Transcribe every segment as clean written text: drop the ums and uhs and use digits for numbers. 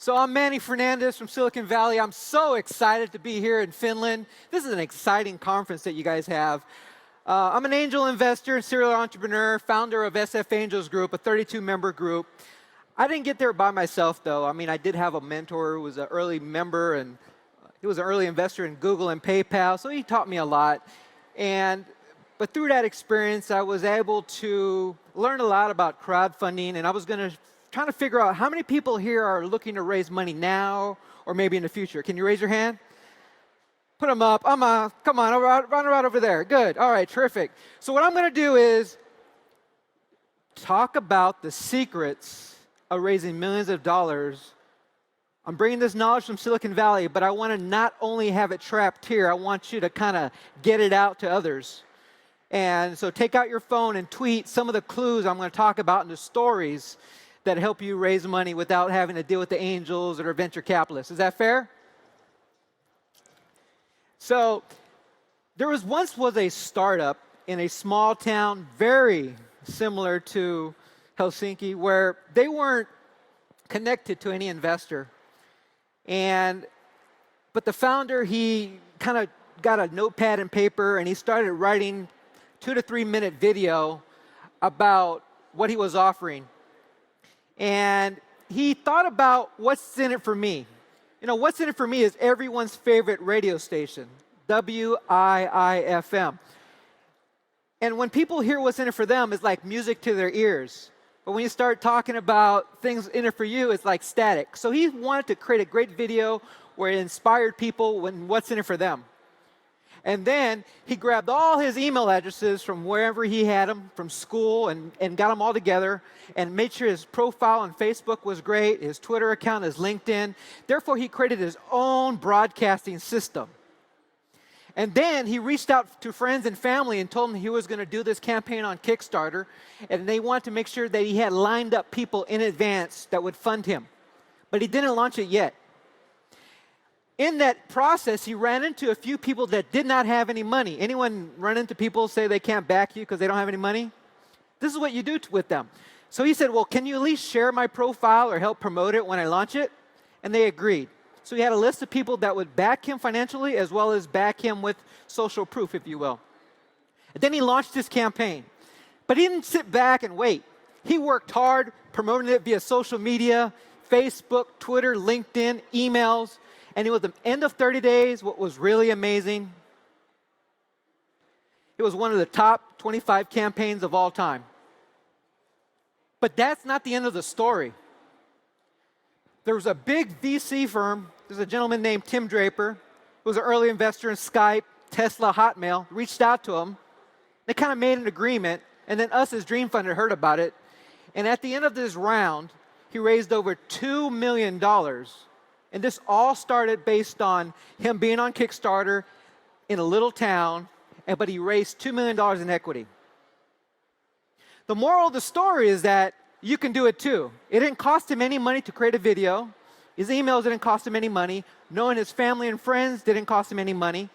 So I'm Manny Fernandez from Silicon Valley. I'm so excited to be here in Finland. This is an exciting conference that you guys have. I'm an angel investor and serial entrepreneur, founder of SF Angels Group, a 32-member group. I didn't get there by myself, though. I mean, I did have a mentor who was an early member, and he was an early investor in Google and PayPal, so he taught me a lot. But through that experience, I was able to learn a lot about crowdfunding, and I was trying to figure out how many people here are looking to raise money now or maybe in the future. Can you raise your hand? Put them up. Come on, run right over there. Good. All right, terrific. So what I'm going to do is talk about the secrets of raising millions of dollars. I'm bringing this knowledge from Silicon Valley, but I want to not only have it trapped here, I want you to kind of get it out to others. And so take out your phone and tweet some of the clues I'm going to talk about in the stories that help you raise money without having to deal with the angels or venture capitalists. Is that fair? So there once was a startup in a small town very similar to Helsinki where they weren't connected to any investor. But the founder, he kind of got a notepad and paper and he started writing 2 to 3 minute video about what he was offering. And he thought about what's in it for me. You know, what's in it for me is everyone's favorite radio station, WIIFM. And when people hear what's in it for them, it's like music to their ears. But when you start talking about things in it for you, it's like static. So he wanted to create a great video where it inspired people when what's in it for them. And then he grabbed all his email addresses from wherever he had them, from school, and got them all together and made sure his profile on Facebook was great, his Twitter account, his LinkedIn. Therefore, he created his own broadcasting system. And then he reached out to friends and family and told them he was going to do this campaign on Kickstarter, and they wanted to make sure that he had lined up people in advance that would fund him. But he didn't launch it yet. In that process, he ran into a few people that did not have any money. Anyone run into people say they can't back you because they don't have any money? This is what you do with them. So he said, well, can you at least share my profile or help promote it when I launch it? And they agreed. So he had a list of people that would back him financially as well as back him with social proof, if you will. And then he launched his campaign. But he didn't sit back and wait. He worked hard, promoting it via social media, Facebook, Twitter, LinkedIn, emails. And it was the end of 30 days, what was really amazing, it was one of the top 25 campaigns of all time. But that's not the end of the story. There was a big VC firm, there's a gentleman named Tim Draper, who was an early investor in Skype, Tesla, Hotmail, reached out to him. They kind of made an agreement, and then us as DreamFunded heard about it. And at the end of this round, he raised over $2 million. And this all started based on him being on Kickstarter in a little town, but he raised $2 million in equity. The moral of the story is that you can do it too. It didn't cost him any money to create a video. His emails didn't cost him any money. Knowing his family and friends didn't cost him any money.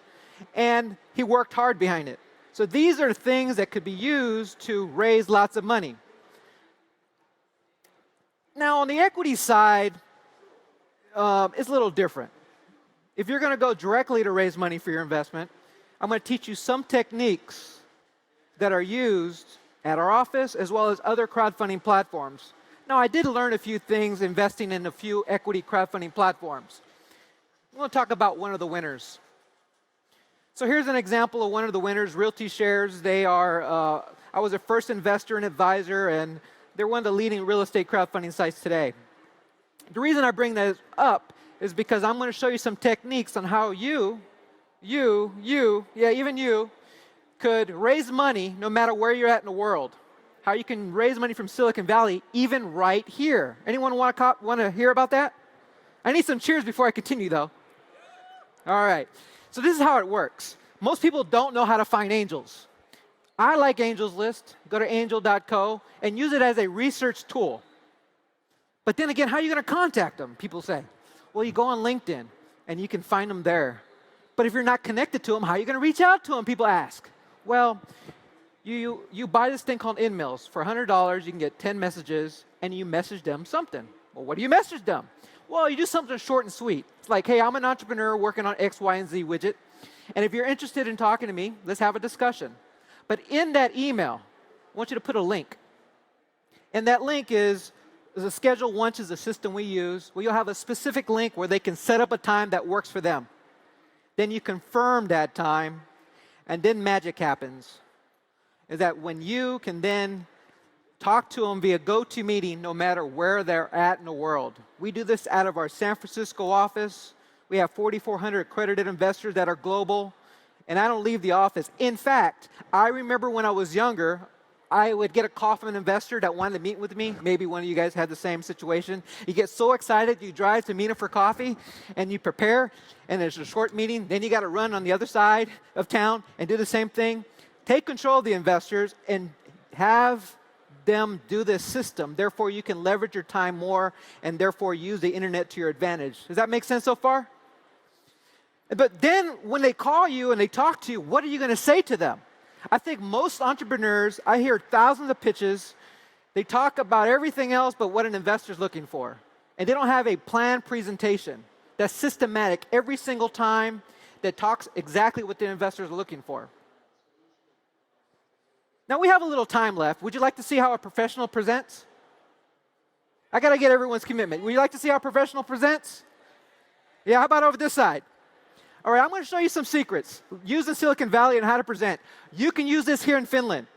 And he worked hard behind it. So these are things that could be used to raise lots of money. Now, on the equity side, it's a little different. If you're going to go directly to raise money for your investment, I'm going to teach you some techniques that are used at our office as well as other crowdfunding platforms. Now, I did learn a few things investing in a few equity crowdfunding platforms. I'm going to talk about one of the winners. So here's an example of one of the winners, Realty Shares. They are, I was a first investor and advisor, and they're one of the leading real estate crowdfunding sites today. The reason I bring that up is because I'm going to show you some techniques on how even you, could raise money no matter where you're at in the world. How you can raise money from Silicon Valley, even right here. Anyone want to hear about that? I need some cheers before I continue, though. All right. So this is how it works. Most people don't know how to find angels. I like Angels List. Go to angel.co and use it as a research tool. But then again, how are you going to contact them? People say, well, you go on LinkedIn, and you can find them there. But if you're not connected to them, how are you going to reach out to them? People ask. Well, you buy this thing called InMails. For $100, you can get 10 messages, and you message them something. Well, what do you message them? Well, you do something short and sweet. It's like, hey, I'm an entrepreneur working on X, Y, and Z widget. And if you're interested in talking to me, let's have a discussion. But in that email, I want you to put a link. And that link is a schedule once is a system we use where you'll have a specific link where they can set up a time that works for them. Then you confirm that time, and then magic happens. Is that when you can then talk to them via GoToMeeting no matter where they're at in the world. We do this out of our San Francisco office. We have 4,400 accredited investors that are global, and I don't leave the office. In fact, I remember when I was younger, I would get a call from an investor that wanted to meet with me. Maybe one of you guys had the same situation. You get so excited, you drive to meet him for coffee, and you prepare, and there's a short meeting. Then you got to run on the other side of town and do the same thing. Take control of the investors and have them do this system. Therefore, you can leverage your time more and therefore use the internet to your advantage. Does that make sense so far? But then when they call you and they talk to you, what are you going to say to them? I think most entrepreneurs, I hear thousands of pitches. They talk about everything else but what an investor's looking for. And they don't have a planned presentation that's systematic every single time that talks exactly what the investors are looking for. Now, we have a little time left. Would you like to see how a professional presents? I got to get everyone's commitment. Would you like to see how a professional presents? Yeah, how about over this side? All right, I'm going to show you some secrets. Use in Silicon Valley and how to present. You can use this here in Finland.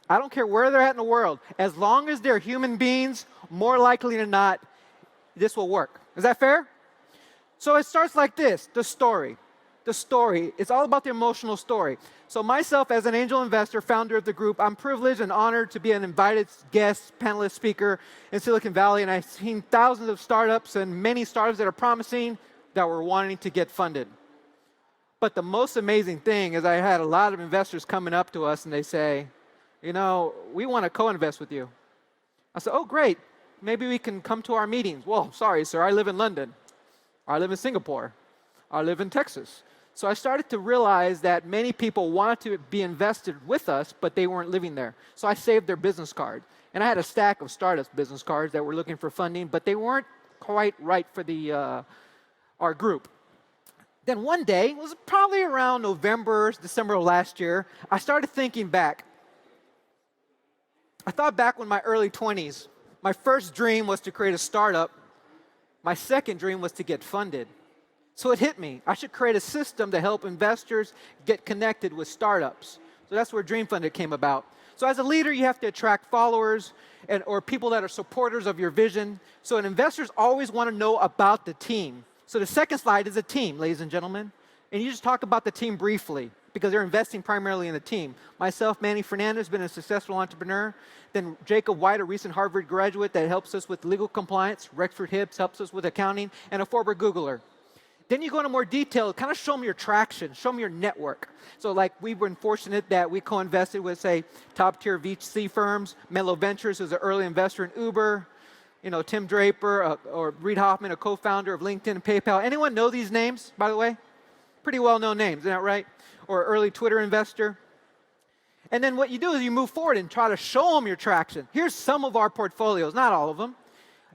I don't care where they're at in the world. As long as they're human beings, more likely than not, this will work. Is that fair? So it starts like this, the story. The story, it's all about the emotional story. So myself, as an angel investor, founder of the group, I'm privileged and honored to be an invited guest, panelist speaker in Silicon Valley, and I've seen thousands of startups and many startups that are promising that were wanting to get funded. But the most amazing thing is I had a lot of investors coming up to us and they say, you know, we want to co-invest with you. I said, oh, great. Maybe we can come to our meetings. Well, sorry, sir, I live in London. Or I live in Singapore. Or I live in Texas. So I started to realize that many people wanted to be invested with us, but they weren't living there. So I saved their business card. And I had a stack of startups business cards that were looking for funding, but they weren't quite right for our group. Then one day, it was probably around November, December of last year, I started thinking back. I thought back when my early 20s, my first dream was to create a startup. My second dream was to get funded. So it hit me. I should create a system to help investors get connected with startups. So that's where DreamFunded came about. So as a leader, you have to attract followers or people that are supporters of your vision. So investors always want to know about the team. So the second slide is a team, ladies and gentlemen. And you just talk about the team briefly because they're investing primarily in the team. Myself, Manny Fernandez, been a successful entrepreneur. Then Jacob White, a recent Harvard graduate that helps us with legal compliance. Rexford Hibbs helps us with accounting. And a former Googler. Then you go into more detail, kind of show them your traction, show them your network. So like we've been fortunate that we co-invested with, say, top-tier VC firms, Mello Ventures, who's an early investor in Uber, you know, Tim Draper, or Reid Hoffman, a co-founder of LinkedIn and PayPal. Anyone know these names, by the way? Pretty well-known names, isn't that right? Or early Twitter investor. And then what you do is you move forward and try to show them your traction. Here's some of our portfolios, not all of them.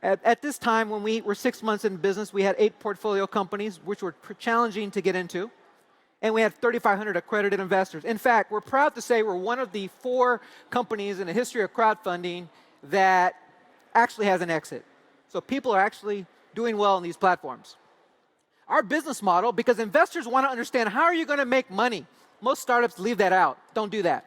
At this time, when we were 6 months in business, we had 8 portfolio companies, which were challenging to get into. And we had 3,500 accredited investors. In fact, we're proud to say we're one of the 4 companies in the history of crowdfunding that actually has an exit. So people are actually doing well on these platforms. Our business model, because investors want to understand how are you going to make money. Most startups leave that out. Don't do that.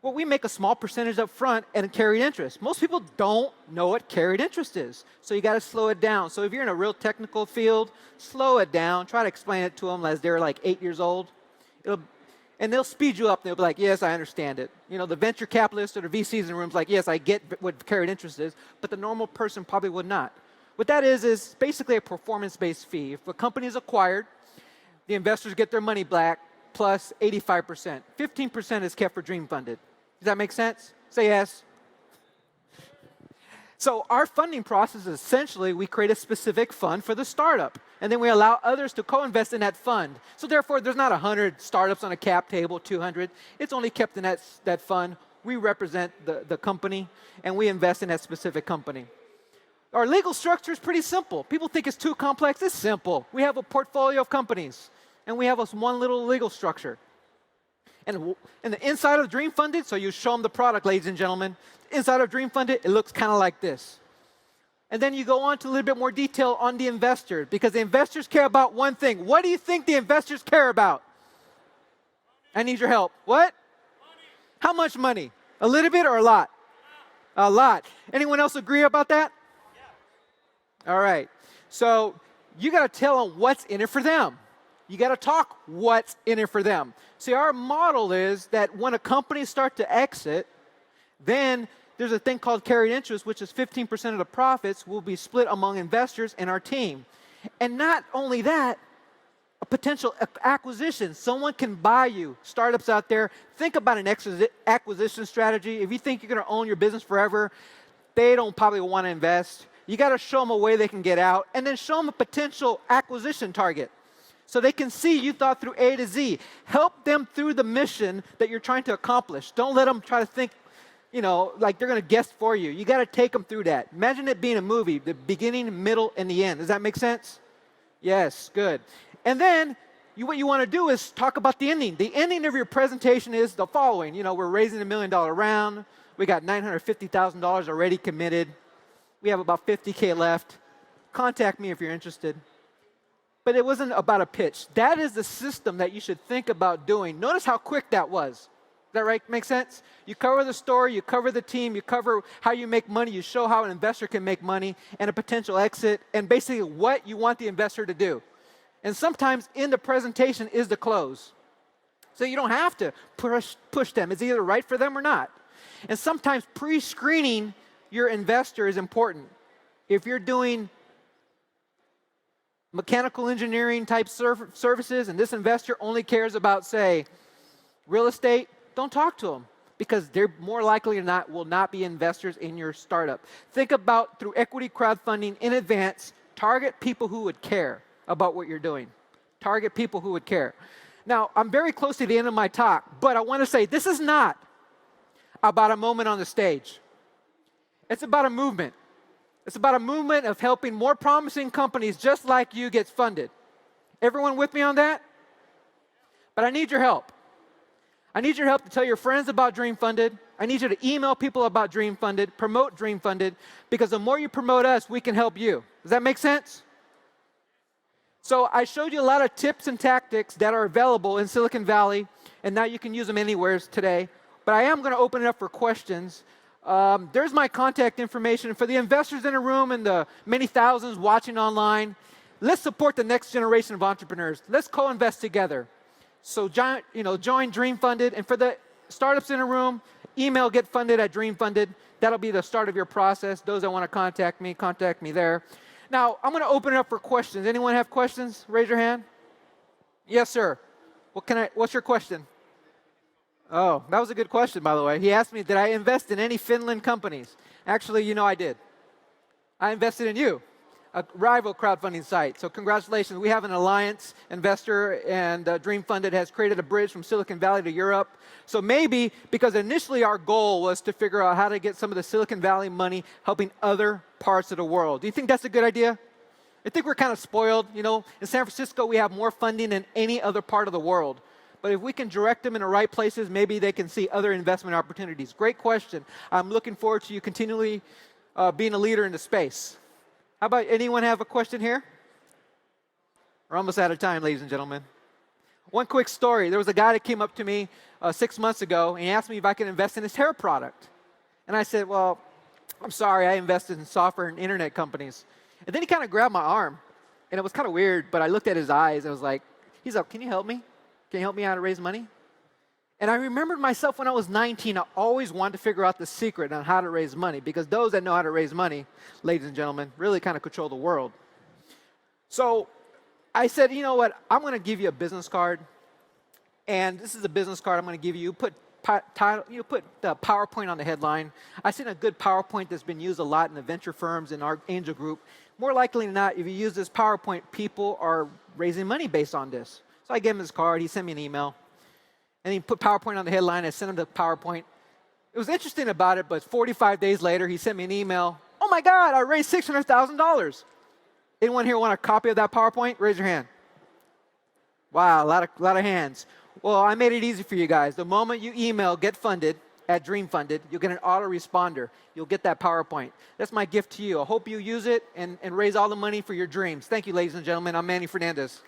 Well, we make a small percentage up front and carried interest. Most people don't know what carried interest is. So you got to slow it down. So if you're in a real technical field, slow it down. Try to explain it to them as they're like 8 years old. And they'll speed you up. They'll be like, yes, I understand it. You know, the venture capitalists or the VCs in the room's like, yes, I get what carried interest is. But the normal person probably would not. What that is basically a performance-based fee. If a company is acquired, the investors get their money back plus 85%. 15% is kept for DreamFunded. Does that make sense? Say yes. So our funding process is essentially we create a specific fund for the startup, and then we allow others to co-invest in that fund. So therefore, there's not 100 startups on a cap table, 200. It's only kept in that fund. We represent the company, and we invest in that specific company. Our legal structure is pretty simple. People think it's too complex. It's simple. We have a portfolio of companies, and we have one little legal structure. And in the inside of DreamFunded, so you show them the product, ladies and gentlemen. Inside of DreamFunded, it looks kind of like this. And then you go on to a little bit more detail on the investors, because the investors care about one thing. What do you think the investors care about? I need your help. What? Money. How much money? A little bit or a lot? A lot. Anyone else agree about that? Yeah. All right. So you got to tell them what's in it for them. You got to talk what's in it for them. See, our model is that when a company starts to exit, then there's a thing called carried interest, which is 15% of the profits will be split among investors and our team. And not only that, a potential acquisition. Someone can buy you. Startups out there, think about an acquisition strategy. If you think you're going to own your business forever, they don't probably want to invest. You got to show them a way they can get out, and then show them a potential acquisition target, so they can see you thought through A to Z. Help them through the mission that you're trying to accomplish. Don't let them try to think, like they're going to guess for you. You got to take them through that. Imagine it being a movie, the beginning, middle, and the end. Does that make sense? Yes, good. And then what you want to do is talk about the ending. The ending of your presentation is the following. We're raising $1 million round. We got $950,000 already committed. We have about $50K left. Contact me if you're interested. But it wasn't about a pitch. That is the system that you should think about doing. Notice how quick that was. Is that right? Make sense? You cover the story, you cover the team, you cover how you make money, you show how an investor can make money and a potential exit, and basically what you want the investor to do. And sometimes in the presentation is the close. So you don't have to push them. It's either right for them or not. And sometimes pre-screening your investor is important. If you're doing mechanical engineering type services and this investor only cares about, say, real estate, don't talk to them, because they're more likely than not will not be investors in your startup. Think about, through equity crowdfunding in advance, target people who would care about what you're doing. Target people who would care. Now, I'm very close to the end of my talk, but I want to say this is not about a moment on the stage. It's about a movement. It's about a movement of helping more promising companies just like you get funded. Everyone with me on that? But I need your help. I need your help to tell your friends about DreamFunded. I need you to email people about DreamFunded, promote DreamFunded, because the more you promote us, we can help you. Does that make sense? So I showed you a lot of tips and tactics that are available in Silicon Valley, and now you can use them anywhere today. But I am going to open it up for questions. There's my contact information. For the investors in the room and the many thousands watching online, let's support the next generation of entrepreneurs. Let's co-invest together. So join DreamFunded. And for the startups in the room, email getfunded@DreamFunded. That'll be the start of your process. Those that want to contact me there. Now, I'm going to open it up for questions. Anyone have questions? Raise your hand. Yes, sir. What's your question? Oh, that was a good question, by the way. He asked me, did I invest in any Finland companies? Actually, I did. I invested in you, a rival crowdfunding site. So congratulations. We have an alliance investor, and DreamFunded has created a bridge from Silicon Valley to Europe. So maybe, because initially our goal was to figure out how to get some of the Silicon Valley money helping other parts of the world. Do you think that's a good idea? I think we're kind of spoiled. In San Francisco, we have more funding than any other part of the world. But if we can direct them in the right places, maybe they can see other investment opportunities. Great question. I'm looking forward to you continually being a leader in the space. How about anyone have a question here? We're almost out of time, ladies and gentlemen. One quick story. There was a guy that came up to me 6 months ago, and he asked me if I could invest in his hair product. And I said, well, I'm sorry, I invested in software and internet companies. And then he kind of grabbed my arm, and it was kind of weird, but I looked at his eyes, and I was like, he's like, can you help me? Can you help me out to raise money? And I remembered myself when I was 19, I always wanted to figure out the secret on how to raise money, because those that know how to raise money, ladies and gentlemen, really kind of control the world. So I said, you know what, I'm going to give you a business card, and this is a business card I'm going to give you. Put the PowerPoint on the headline. I've seen a good PowerPoint that's been used a lot in the venture firms in our angel group. More likely than not, if you use this PowerPoint, people are raising money based on this. So I gave him his card. He sent me an email. And he put PowerPoint on the headline. I sent him the PowerPoint. It was interesting about it, but 45 days later, he sent me an email. Oh, my God, I raised $600,000. Anyone here want a copy of that PowerPoint? Raise your hand. Wow, a lot of hands. Well, I made it easy for you guys. The moment you email Get Funded at DreamFunded, you'll get an autoresponder. You'll get that PowerPoint. That's my gift to you. I hope you use it and raise all the money for your dreams. Thank you, ladies and gentlemen. I'm Manny Fernandez.